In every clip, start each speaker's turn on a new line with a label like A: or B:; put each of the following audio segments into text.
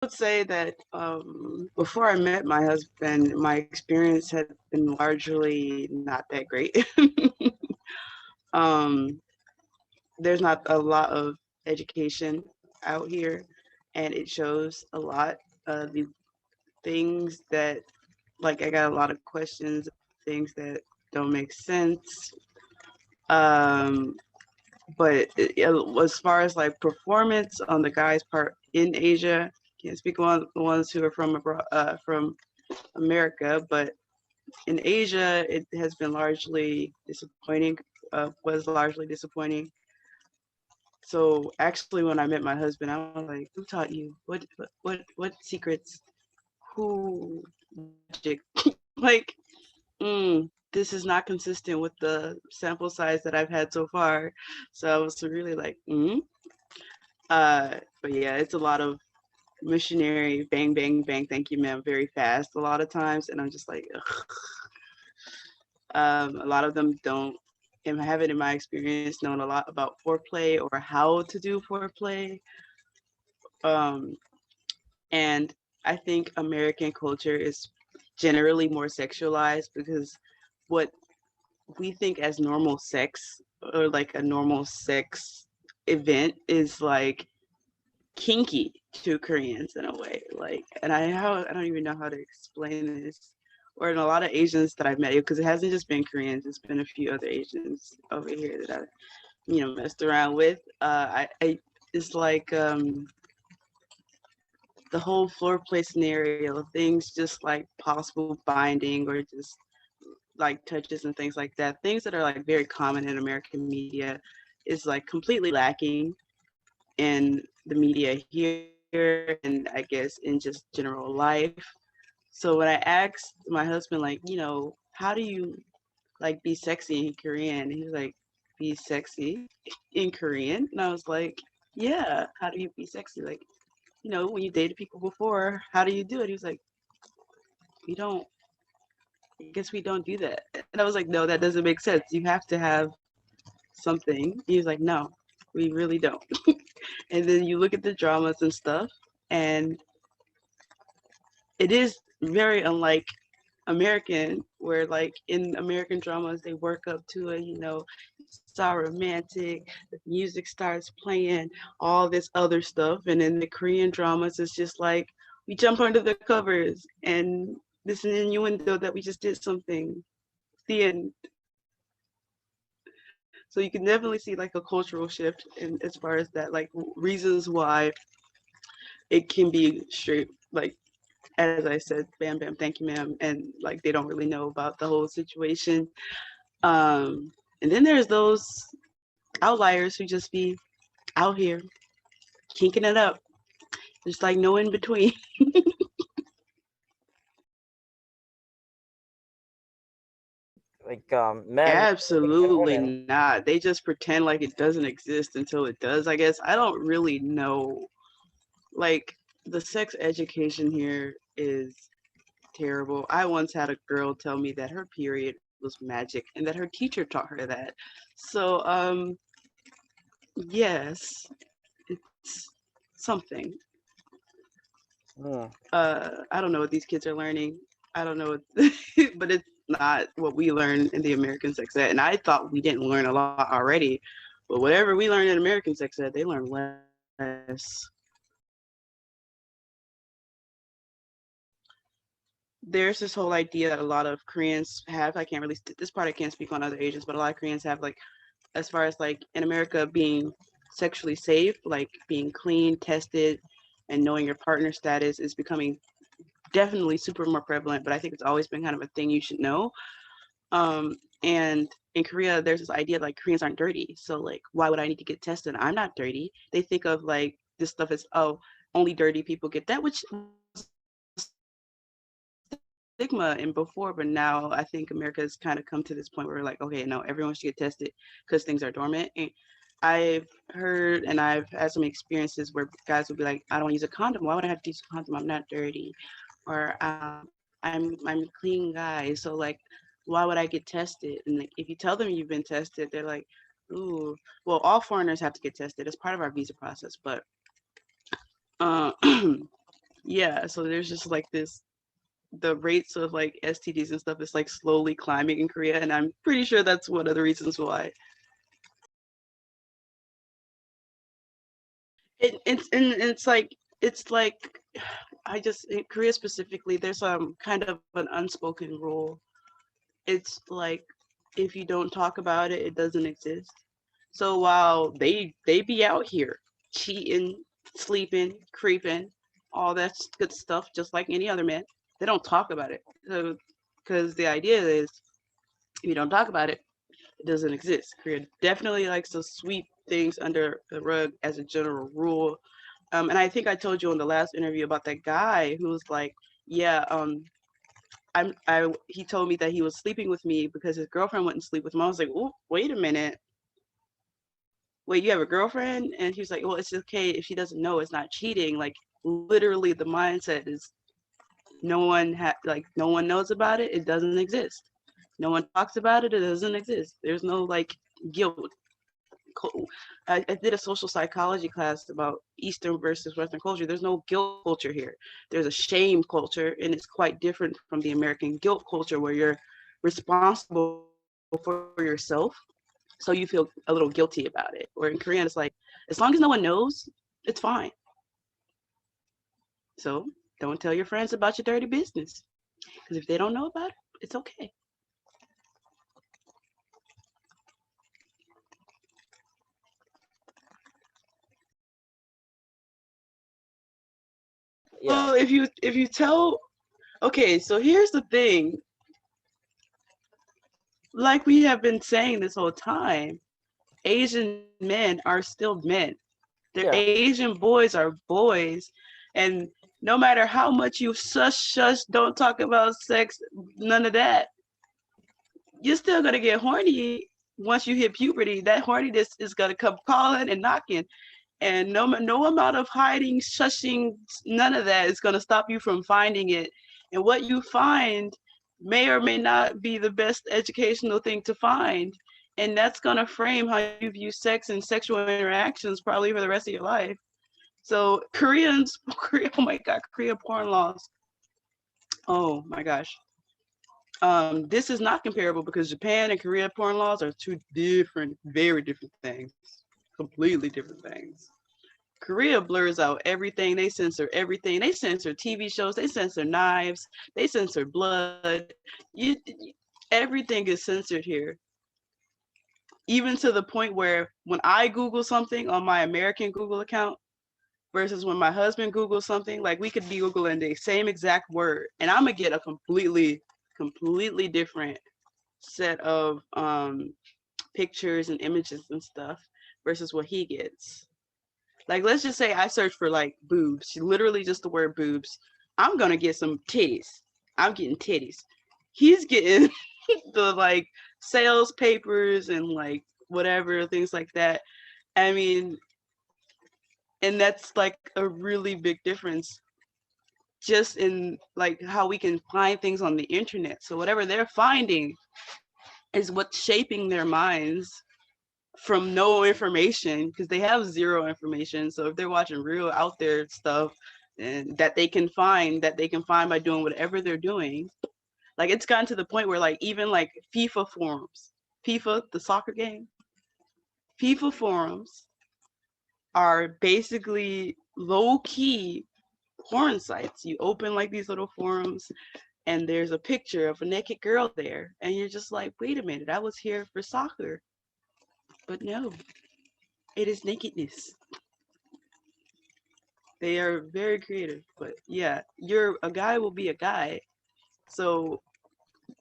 A: would say that before I met my husband, my experience had been largely not that great. um, there's not a lot of education out here, and it shows a lot. The things that, like, I got a lot of questions, things that don't make sense. Um, but as far as like performance on the guys' part in Asia, can't speak on the ones who are from abroad, from America, but in Asia, it has been largely disappointing. Was largely disappointing. So actually, when I met my husband, I was like, "Who taught you? What secrets? Who magic? Like, this is not consistent with the sample size that I've had so far." So I was really like, but yeah, it's a lot of missionary bang bang bang. Thank you, ma'am. Very fast a lot of times, and I'm just like, ugh. A lot of them don't. And I haven't, in my experience, known a lot about foreplay or how to do foreplay. Um, and I think American culture is generally more sexualized because what we think as normal sex or like a normal sex event is like kinky to Koreans in a way. Like, and I don't even know how to explain this. Or in a lot of Asians that I've met, because it hasn't just been Koreans, it's been a few other Asians over here that I've messed around with. I it's like the whole floor play scenario, things just like possible binding or just like touches and things like that, things that are like very common in American media, is like completely lacking in the media here, and I guess in just general life. So when I asked my husband, like, how do you like be sexy in Korean? And he was like, be sexy in Korean? And I was like, yeah, how do you be sexy? Like, when you dated people before, how do you do it? He was like, we don't, I guess we don't do that. And I was like, no, that doesn't make sense. You have to have something. He was like, no, we really don't. And then you look at the dramas and stuff, and it is very unlike American, where like in American dramas they work up to it, it's all romantic, the music starts playing, all this other stuff, and in the Korean dramas it's just like we jump under the covers and this an innuendo that we just did something. The end. So you can definitely see like a cultural shift in as far as that, like reasons why it can be straight, like as I said, bam bam, thank you ma'am, and like they don't really know about the whole situation. And then there's those outliers who just be out here kinking it up. There's like no in between.
B: Like men and
A: Absolutely
B: women.
A: not. They just pretend like it doesn't exist until it does, I guess. I don't really know. Like, the sex education here is terrible. I once had a girl tell me that her period was magic and that her teacher taught her that. So, yes, it's something.
B: Hmm.
A: I don't know what these kids are learning. I don't know, but it's not what we learn in the American sex ed. And I thought we didn't learn a lot already, but whatever we learn in American sex ed, they learn less. There's this whole idea that a lot of Koreans have. I can't really, this part I can't speak on other Asians, but a lot of Koreans have, like, as far as like in America being sexually safe, like being clean, tested, and knowing your partner status is becoming definitely super more prevalent, but I think it's always been kind of a thing you should know. And in Korea, there's this idea like Koreans aren't dirty. So like, why would I need to get tested? I'm not dirty. They think of like this stuff as, oh, only dirty people get that, which was a stigma and before, but now I think America has kind of come to this point where we're like, okay, no, everyone should get tested because things are dormant. And I've heard and I've had some experiences where guys will be like, I don't want to use a condom. Why would I have to use a condom? I'm not dirty. Or I'm a clean guy, so like why would I get tested? And like if you tell them you've been tested, they're like, ooh. Well, all foreigners have to get tested. It's part of our visa process, but uh, Yeah, so there's just like this, the rates of like STDs and stuff is like slowly climbing in Korea, and I'm pretty sure that's one of the reasons why. It's like I just in Korea specifically, there's kind of an unspoken rule. It's like if you don't talk about it, it doesn't exist. So while they be out here cheating, sleeping, creeping, all that good stuff, just like any other man, they don't talk about it. So because the idea is if you don't talk about it, it doesn't exist. Korea definitely likes to sweep things under the rug as a general rule. And I think I told you in the last interview about that guy who was like, yeah, he told me that he was sleeping with me because his girlfriend wouldn't sleep with him. I was like, oh, wait a minute. Wait, you have a girlfriend? And he was like, well, it's okay if she doesn't know, it's not cheating. Like literally the mindset is no one knows about it, it doesn't exist. No one talks about it, it doesn't exist. There's no like guilt. I did a social psychology class about Eastern versus Western culture. There's no guilt culture here. There's a shame culture, and it's quite different from the American guilt culture where you're responsible for yourself. So you feel a little guilty about it. Or in Korean, it's like, as long as no one knows, it's fine. So don't tell your friends about your dirty business. Because if they don't know about it, it's okay.
B: Yeah.
A: Well, if you tell, okay, so here's the thing. Like we have been saying this whole time, Asian men are still men. Their
B: Yeah.
A: Asian boys are boys, and no matter how much you shush, don't talk about sex, none of that, you're still gonna get horny once you hit puberty. That horniness is gonna come calling and knocking, and no amount of hiding, shushing, none of that is gonna stop you from finding it. And what you find may or may not be the best educational thing to find, and that's gonna frame how you view sex and sexual interactions probably for the rest of your life. So Korea, oh my God, Korea porn laws. Oh my gosh. This is not comparable because Japan and Korea porn laws are two different, very different things, completely different things. Korea blurs out everything. They censor everything. They censor TV shows. They censor knives. They censor blood. Everything is censored here. Even to the point where when I Google something on my American Google account versus when my husband Googles something, like we could be Googling the same exact word, and I'm gonna get a completely different set of pictures and images and stuff versus what he gets. Like, let's just say I search for like boobs, literally just the word boobs. I'm gonna get some titties. I'm getting titties. He's getting the like sales papers and like whatever things like that. I mean, and that's like a really big difference just in like how we can find things on the internet. So whatever they're finding is what's shaping their minds from no information because they have zero information. So if they're watching real out there stuff and that they can find by doing whatever they're doing, like it's gotten to the point where like even like FIFA forums, FIFA the soccer game, FIFA forums are basically low key porn sites. You open like these little forums and there's a picture of a naked girl there and you're just like, wait a minute, I was here for soccer. But no, it is nakedness. They are very creative, but yeah, you're a guy will be a guy. So,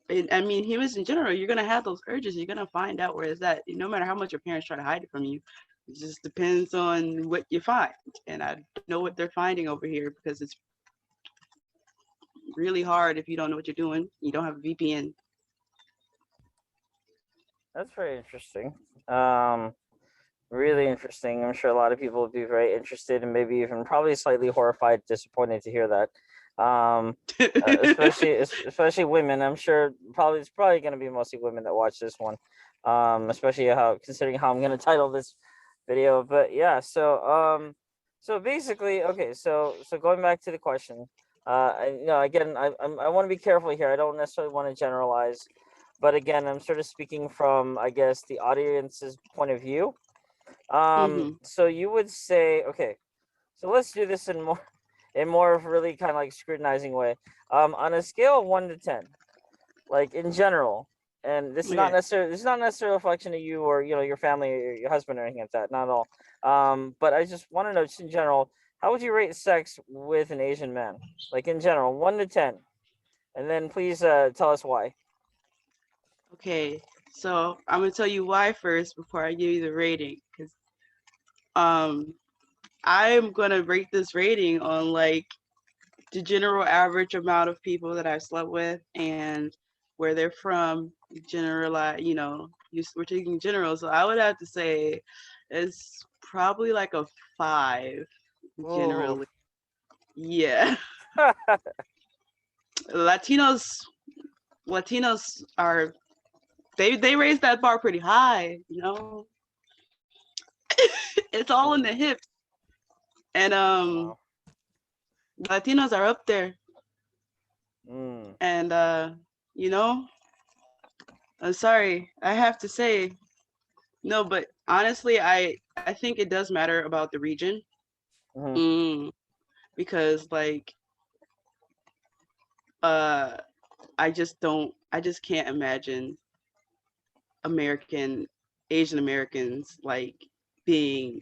A: I mean, humans in general, you're gonna have those urges. You're gonna find out where it's at. No matter how much your parents try to hide it from you, it just depends on what you find. And I don't know what they're finding over here because it's really hard if you don't know what you're doing. You don't have a VPN.
B: That's very interesting. Um, Really interesting. I'm sure a lot of people would be very interested and maybe even probably slightly horrified, disappointed to hear that. Um, especially women. I'm sure probably it's probably going to be mostly women that watch this one. Especially how considering how I'm going to title this video. But yeah, So basically, okay. So going back to the question, again, I want to be careful here. I don't necessarily want to generalize, but again, I'm sort of speaking from, I guess, the audience's point of view.
A: Mm-hmm.
B: So you would say, okay, so let's do this in more of really kind of like scrutinizing way. On a scale of 1 to 10, like in general, and
A: Okay.
B: this is not necessarily a reflection of you or your family or your husband or anything like that, not at all. But I just want to know, just in general, how would you rate sex with an Asian man, like in general, 1 to 10, and then please tell us why.
A: Okay. So I'm gonna tell you why first before I give you the rating, because um I'm gonna rate this rating on like the general average amount of people that I've slept with and where they're from. Generalize, we're taking general, so I would have to say it's probably like a 5
B: Oh,
A: generally. Yeah. Latinos Latinos are they raise that bar pretty high. It's all in the hips. And
B: wow.
A: Latinos are up there.
B: Mm.
A: And you know, I'm sorry, I have to say no, but honestly, I think it does matter about the region.
B: Mm-hmm.
A: Mm, because like uh I just can't imagine American Asian Americans like being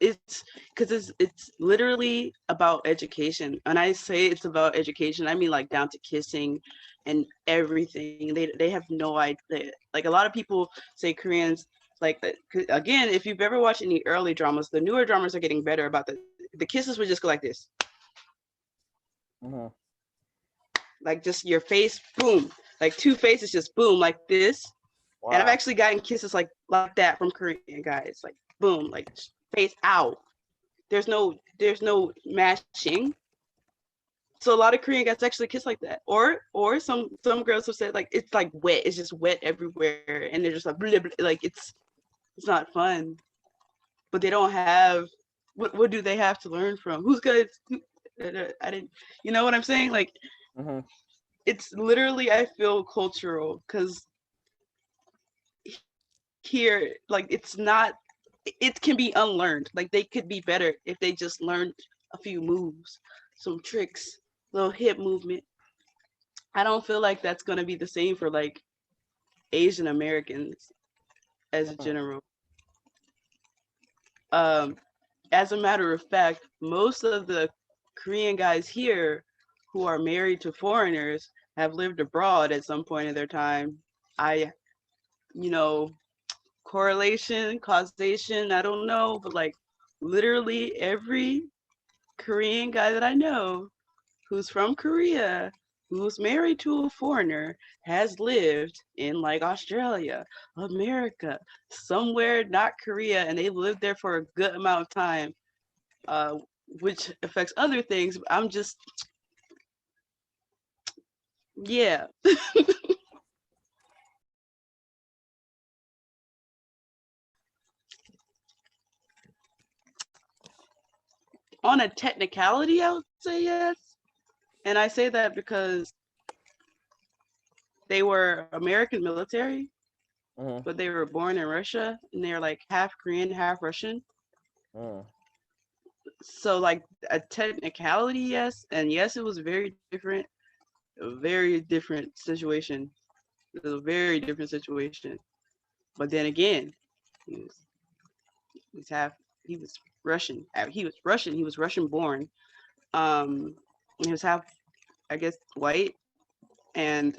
A: it's because it's literally about education. And I say it's about education, I mean like down to kissing and everything. They have no idea. Like a lot of people say Koreans like that. Again, if you've ever watched any early dramas, the newer dramas are getting better about the kisses would just go like this,
B: Mm-hmm.
A: like just your face, boom, like two faces, just boom, like this. And I've
B: Wow.
A: actually gotten kisses like that from Korean guys, like boom, like face out. There's no mashing. So a lot of Korean guys actually kiss like that. Or some girls have said like it's like wet. It's just wet everywhere, and they're just like blah, blah, like it's not fun. But they don't have what do they have to learn from? Who's gonna? I didn't. You know what I'm saying? Like
B: Mm-hmm.
A: it's literally I feel cultural because here like it's not it can be unlearned. Like they could be better if they just learned a few moves, some tricks, little hip movement. I don't feel like that's gonna be the same for like Asian Americans as a
B: Mm-hmm.
A: general. Um, as a matter of fact, most of the Korean guys here who are married to foreigners have lived abroad at some point in their time. I, you know, correlation, causation, I don't know, but like literally every Korean guy that I know who's from Korea, who's married to a foreigner, has lived in like Australia, America, somewhere not Korea, and they lived there for a good amount of time, uh, which affects other things. I'm just, yeah. On a technicality, I would say yes. And I say that because they were American military,
B: Mm-hmm.
A: but they were born in Russia and they're like half Korean, half Russian.
B: Mm.
A: So like a technicality, yes, and yes, it was very different, a very different situation. It was a very different situation. But then again, he was he's half he was Russian. He was Russian. He was Russian born. He was half, I guess, white and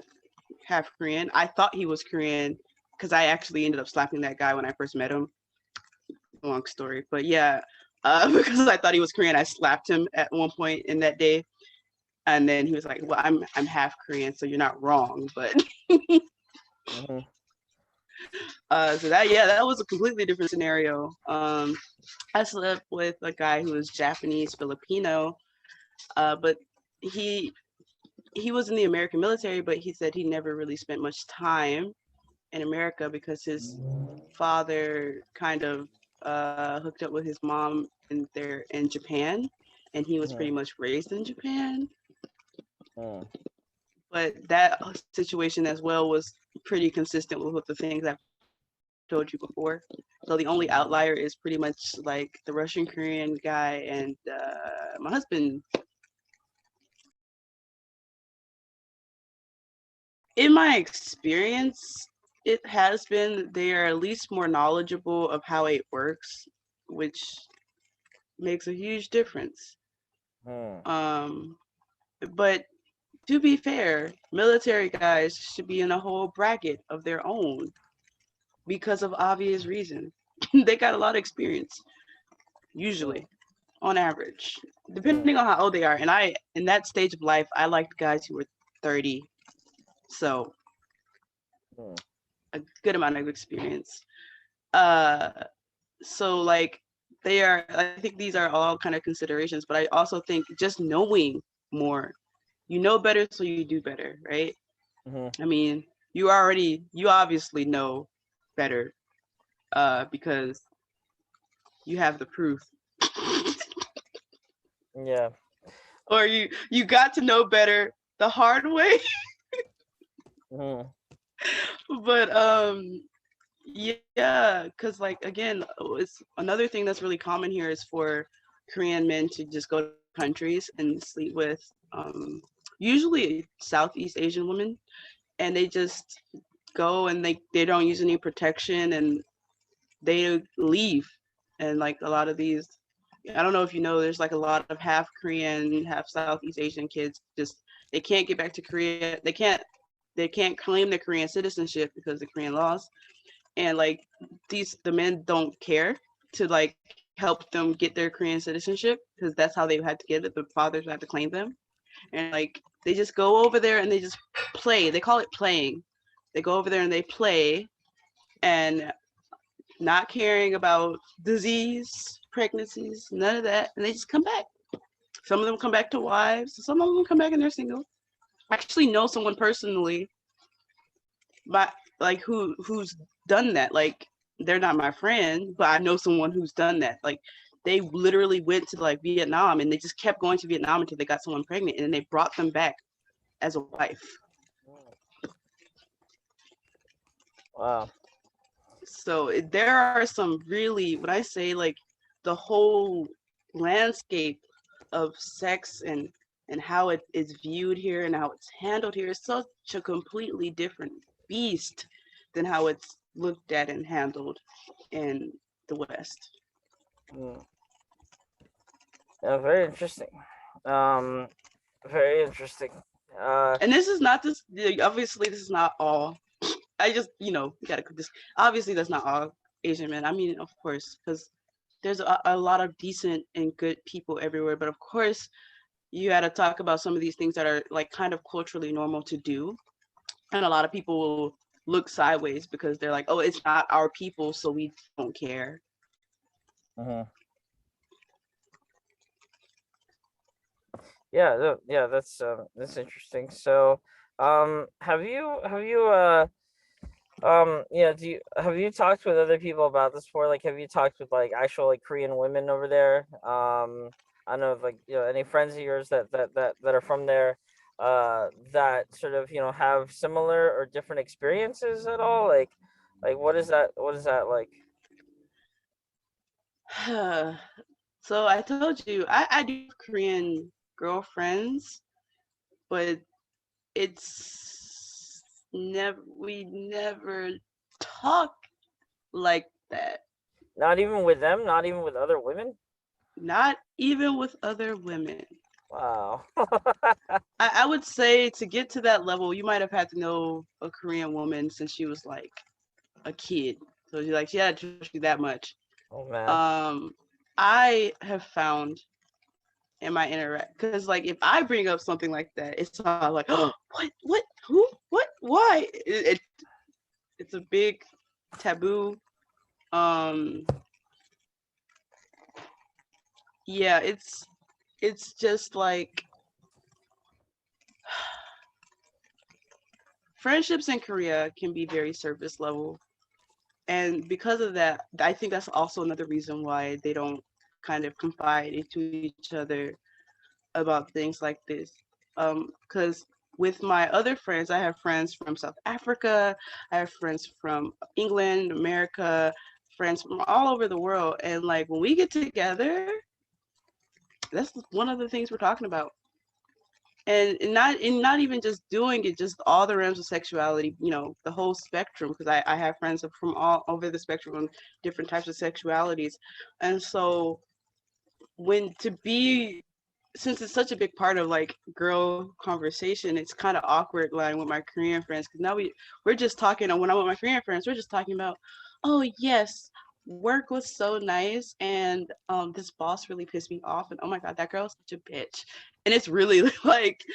A: half Korean. I thought he was Korean because I actually ended up slapping that guy when I first met him. Long story, but yeah, because I thought he was Korean, I slapped him at one point in that day. And then he was like, "Well, I'm half Korean, so you're not wrong." But
B: Mm-hmm.
A: so that yeah, that was a completely different scenario. I slept with a guy who was Japanese Filipino, but he he was in the American military, but he said he never really spent much time in America because his father kind of hooked up with his mom they're in Japan, and he was
B: Mm-hmm.
A: pretty much raised in Japan.
B: Mm.
A: But that situation as well was pretty consistent with the things I've told you before. So the only
B: Mm-hmm.
A: outlier is pretty much like the Russian Korean guy and my husband. In my experience, it has been they are at least more knowledgeable of how it works, which makes a huge difference.
B: Mm.
A: Um, but to be fair, military guys should be in a whole bracket of their own because of obvious reasons. They got a lot of experience,
B: Mm.
A: usually, on average,
B: Mm.
A: depending on how old they are. And in that stage of life, I liked guys who were 30, so
B: Mm.
A: a good amount of experience. Uh, so like they are. I think these are all kind of considerations, but I also think just knowing more, you know better, so you do better, right?
B: Mm-hmm.
A: I mean, you obviously know better, because you have the proof.
B: Yeah.
A: Or you got to know better the hard way.
B: Mm-hmm.
A: But yeah, because like again, it's another thing that's really common here is for Korean men to just go to countries and sleep with usually Southeast Asian women, and they just go and they don't use any protection, and they leave. And like a lot of these, I don't know if you know, there's like a lot of half Korean, half Southeast Asian kids just they can't get back to Korea. They can't claim their Korean citizenship because of the Korean laws. And like the men don't care to like help them get their Korean citizenship because that's how they had to get it. The fathers had to claim them. And like they just go over there and they just play. They call it playing. They go over there and they play and not caring about disease, pregnancies, none of that, and they just come back. Some of them come back to wives, some of them come back and they're single. I actually know someone personally, but like who's done that. Like they're not my friend, but I know someone who's done that. Like they literally went to like Vietnam and they just kept going to Vietnam until they got someone pregnant, and then they brought them back as a wife.
B: Wow.
A: So there are some really, when I say like the whole landscape of sex and how it is viewed here and how it's handled here is such a completely different beast than how it's looked at and handled in the West.
B: Mm. Yeah, very interesting. Um, very interesting. Uh,
A: And this is not this. Obviously, this is not all. I just gotta this. Obviously, that's not all Asian men. I mean, of course, because there's a lot of decent and good people everywhere. But of course, you got to talk about some of these things that are like kind of culturally normal to do, and a lot of people will look sideways because they're like, oh, it's not our people, so we don't care.
B: mhm. Yeah, yeah, that's interesting. So, yeah, have you talked with other people about this before? Like, have you talked with like actual like Korean women over there? I don't know if like any friends of yours that are from there, that sort of have similar or different experiences at all. Like what is that? What is that like?
A: So I told you I do have Korean girlfriends, but it's we never talk like that.
B: Not even with them. Not even with other women.
A: Not even with other women.
B: Wow.
A: I would say to get to that level, you might have had to know a Korean woman since she was like a kid. So she had to trust you that much.
B: Oh man.
A: Um, I have found in my interact because like if I bring up something like that, it's all like, oh, what, who, what, why? It's a big taboo. Um, yeah, it's just like friendships in Korea can be very surface level. And because of that, I think that's also another reason why they don't kind of confide into each other about things like this. Because with my other friends, I have friends from South Africa, I have friends from England, America, friends from all over the world. And like when we get together, that's one of the things we're talking about. And not even just doing it, just all the realms of sexuality, the whole spectrum, because I have friends from all over the spectrum on different types of sexualities. And so when to be since it's such a big part of like girl conversation, it's kind of awkward like with my Korean friends, because now we're just talking. When I'm with my Korean friends, we're just talking about, oh yes, work was so nice, and this boss really pissed me off, and oh my god, that girl's such a bitch, and it's really like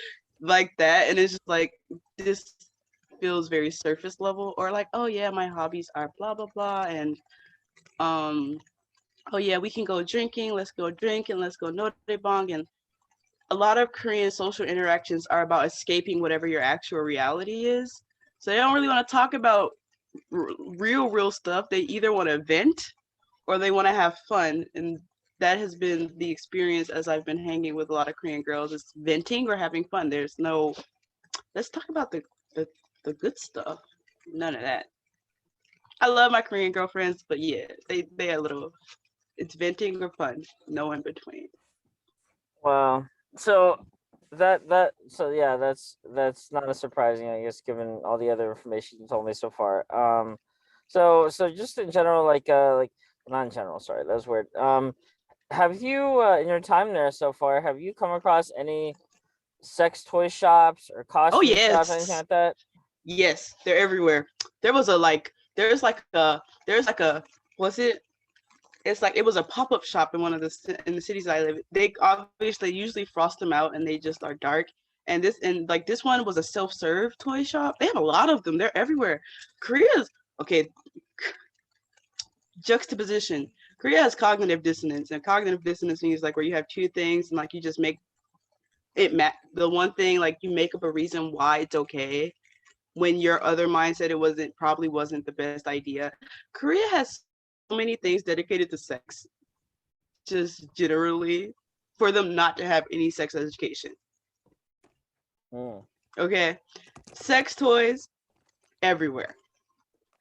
A: that, and it's just like this feels very surface level, or like, oh yeah, my hobbies are blah blah blah, and um oh yeah, we can go drinking, let's go drink, and let's go norebang, and a lot of Korean social interactions are about escaping whatever your actual reality is. So they don't really want to talk about real stuff. They either want to vent or they want to have fun. And that has been the experience as I've been hanging with a lot of Korean girls. It's venting or having fun. There's no, let's talk about the good stuff. None of that. I love my Korean girlfriends, but yeah, they are little, it's venting or fun. No in between.
B: Well, so so yeah, that's not as surprising, I guess, given all the other information you told me so far. So just in general, like not in general, sorry, that was weird. Have you in your time there so far, have you come across any sex toy shops or
A: Oh
B: costume shops, anything
A: yes.
B: like that?
A: Yes, they're everywhere. There was was it? It's like it was a pop-up shop in one of in the cities I live in. They obviously usually frost them out and they just are dark. And like this one was a self-serve toy shop. They have a lot of them. They're everywhere. Korea's okay. Juxtaposition. Korea has cognitive dissonance, and cognitive dissonance means like where you have two things and like you just make the one thing, like you make up a reason why it's okay when your other mind said it wasn't the best idea. Korea has so many things dedicated to sex, just generally, for them not to have any sex education.
B: Mm.
A: Okay, sex toys everywhere,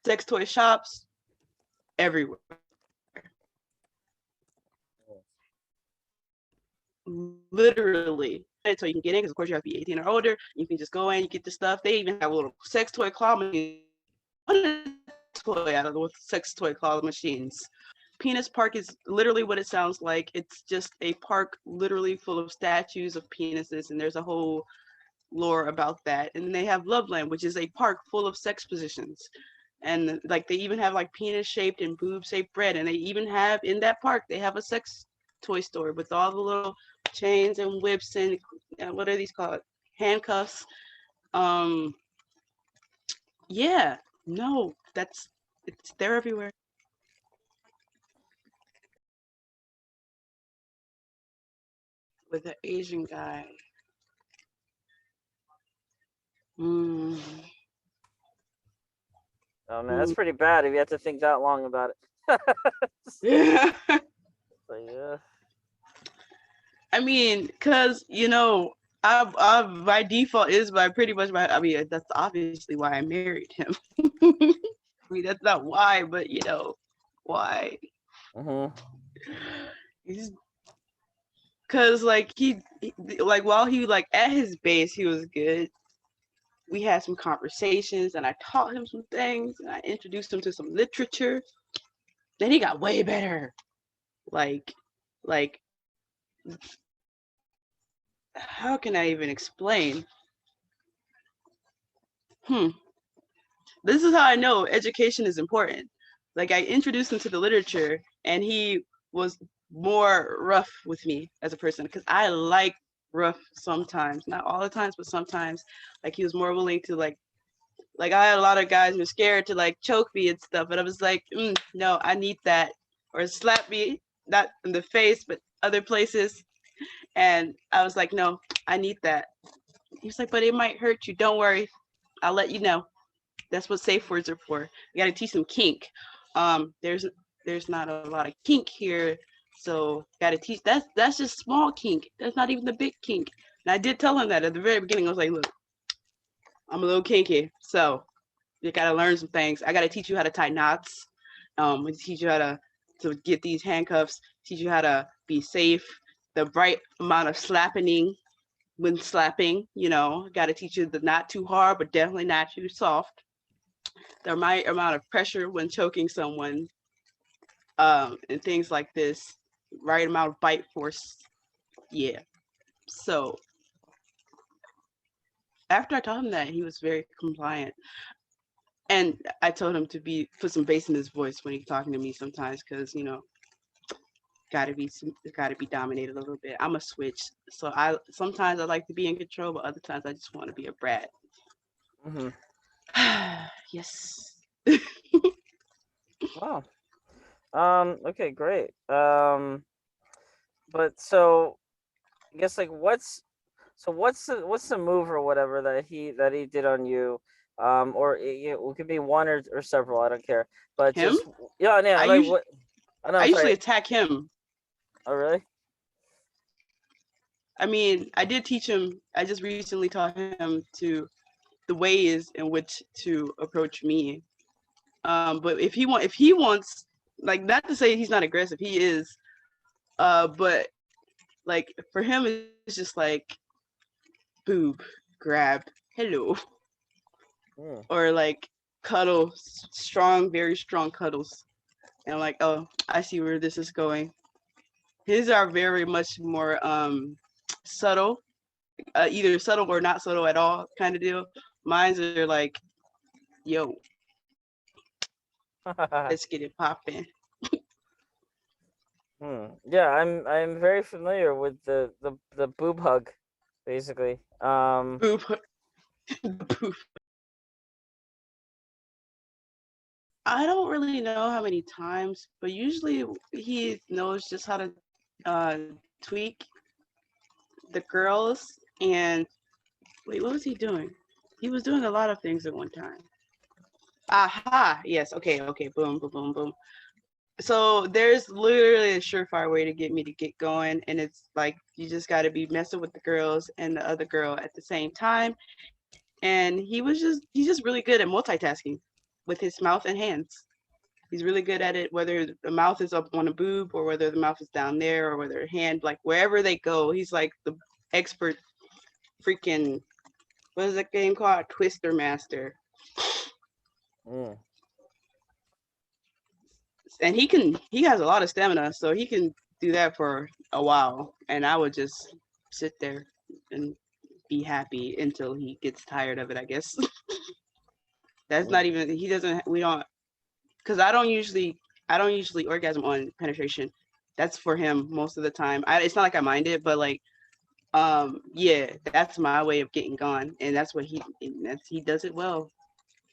A: sex toy shops everywhere. Literally. So you can get in because of course you have to be 18 or older. You can just go in, you get the stuff. They even have a little sex toy claw machine. Toy out of the sex toy claw machines. Penis Park is literally what it sounds like. It's just a park literally full of statues of penises, and there's a whole lore about that. And they have Loveland, which is a park full of sex positions. And like they even have like penis shaped and boob shaped bread. And they even have in that park, they have a sex toy store with all the little chains and whips and what are these called? Handcuffs. Um, yeah, no, they're everywhere. With an Asian guy. Mm.
B: Oh man, that's
A: Mm.
B: pretty bad if you have to think that long about it.
A: Yeah.
B: So, yeah.
A: I mean, cause my default is by pretty much my. I mean, that's obviously why I married him. I mean, that's not why, but why?
B: Mm-hmm.
A: He's Cause like like while he like at his base, he was good. We had some conversations, and I taught him some things, and I introduced him to some literature. Then he got way better. Like, like how can I even explain? Hmm. This is how I know education is important. Like I introduced him to the literature, and he was more rough with me as a person because I like rough sometimes, not all the times, but sometimes. Like he was more willing to like I had a lot of guys who were scared to like choke me and stuff, but I was like, no, I need that, or slap me, not in the face, but other places. And I was like, no, I need that. He was like, but it might hurt you. Don't worry, I'll let you know. That's what safe words are for. You got to teach them kink. There's not a lot of kink here, So gotta teach. That's just small kink. That's not even the big kink. And I did tell him that at the very beginning. I was like, look, I'm a little kinky, so you gotta learn some things. I gotta teach you how to tie knots. Teach you how to get these handcuffs. Teach you how to be safe. The right amount of slapping when slapping. Gotta teach you the not too hard, but definitely not too soft. The right amount of pressure when choking someone, and things like this. Right amount of bite force. Yeah. So after I taught him that, he was very compliant. And I told him to put some bass in his voice when he's talking to me sometimes, because gotta be dominated a little bit. I'm a switch, so I sometimes I like to be in control, but other times I just want to be a brat.
B: Mm-hmm.
A: Yes.
B: Wow. Okay, great. But so I guess like what's the move or whatever that he did on you, or it could be one or several, I don't care, but
A: Him?
B: just yeah,
A: I
B: like
A: usually
B: what? I know,
A: I usually
B: sorry.
A: attack him.
B: Oh really?
A: I mean, I did teach him. I just recently taught him to the ways in which to approach me. But if he wants, like, not to say he's not aggressive, he is. But like for him, it's just like boob, grab, hello,
B: Hmm.
A: or like cuddle, strong, very strong cuddles. And I'm like, oh, I see where this is going. His are very much more subtle, either subtle or not subtle at all kind of deal. Mine's are like, yo, let's get it popping.
B: Yeah, I'm very familiar with the boob hug, basically.
A: Boob, boob. I don't really know how many times, but usually he knows just how to tweak the girls. And wait, what was he doing? He was doing a lot of things at one time. Aha! Yes. Okay. Okay. Boom. Boom. Boom. Boom. So there's literally a surefire way to get me to get going, and it's like you just got to be messing with the girls and the other girl at the same time. And he's just really good at multitasking with his mouth and hands. He's really good at it, whether the mouth is up on a boob or whether the mouth is down there or whether hand, like wherever they go, he's like the expert freaking, what is that game called? Twister Master.
B: mm.
A: And he has a lot of stamina, so he can do that for a while. And I would just sit there and be happy until he gets tired of it, I guess. That's not even, he doesn't, we don't, because I don't usually orgasm on penetration. That's for him most of the time. It's not like I mind it, but like, yeah, that's my way of getting gone, and that's what he does it well.